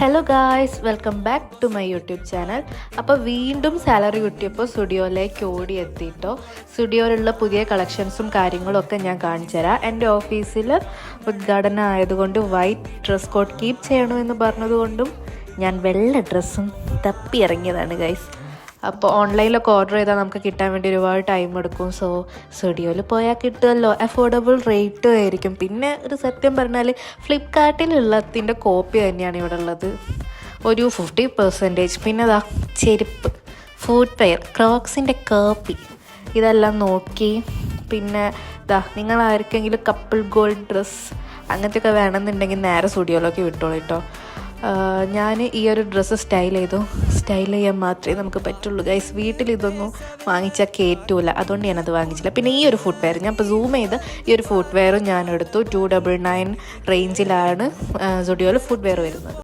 Hello guys, welcome back to my YouTube channel. അപ്പോൾ വീണ്ടും salary കിട്ടിയപ്പോൾ സ്റ്റുഡിയോയിലേക്ക് ഓടി എത്തിയിട്ടോ. സ്റ്റുഡിയോയിലുള്ള പുതിയ കളക്ഷൻസും കാര്യങ്ങളും ഒക്കെ ഞാൻ കാണിച്ചു തരാം. എൻ്റെ ഓഫീസിൽ ഉദ്ഘാടനം ആയതുകൊണ്ട് വൈറ്റ് ഡ്രസ് കോഡ് കീപ്പ് ചെയ്യണമെന്ന് പറഞ്ഞതുകൊണ്ടും ഞാൻ വെള്ള ഡ്രസ്സും തപ്പി ഇറങ്ങിയതാണ് ഗൈസ്. അപ്പോൾ ഓൺലൈനിലൊക്കെ ഓർഡർ ചെയ്താൽ നമുക്ക് കിട്ടാൻ വേണ്ടി ഒരുപാട് ടൈം എടുക്കും. സോ സ്റ്റുഡിയോയിൽ പോയാൽ കിട്ടുമല്ലോ, അഫോർഡബിൾ റേറ്റും ആയിരിക്കും. പിന്നെ ഒരു സത്യം പറഞ്ഞാൽ ഫ്ലിപ്കാർട്ടിലുള്ളതിൻ്റെ കോപ്പി തന്നെയാണ് ഇവിടെ ഉള്ളത്, ഒരു 50%. പിന്നെ ഇതാ ചെരുപ്പ്, ഫുഡ് വെയർ, ക്രോക്സിൻ്റെ കോപ്പി, ഇതെല്ലാം നോക്കി. പിന്നെ നിങ്ങൾ ആർക്കെങ്കിലും കപ്പിൾ ഗോൾഡ് ഡ്രസ്സ് അങ്ങനത്തെയൊക്കെ വേണമെന്നുണ്ടെങ്കിൽ നേരെ സ്റ്റുഡിയോയിലേക്ക് വിട്ടോളൂ കേട്ടോ. ഞാൻ ഈ ഒരു ഡ്രസ്സ് സ്റ്റൈൽ ചെയ്യാൻ മാത്രമേ നമുക്ക് പറ്റുള്ളൂ ഗൈസ്. വീട്ടിൽ ഇതൊന്നും വാങ്ങിച്ചാൽ കയറ്റൂല, അതുകൊണ്ട് ഞാനത് വാങ്ങിച്ചില്ല. പിന്നെ ഈ ഒരു ഫുഡ് വെയർ ഞാൻ ഇപ്പോൾ സൂം ചെയ്ത് ഈ ഒരു ഫുഡ് വെയറും ഞാൻ എടുത്തു. 299 റേഞ്ചിലാണ് സ്റ്റുഡിയോയിൽ ഫുഡ് വെയർ വരുന്നത്.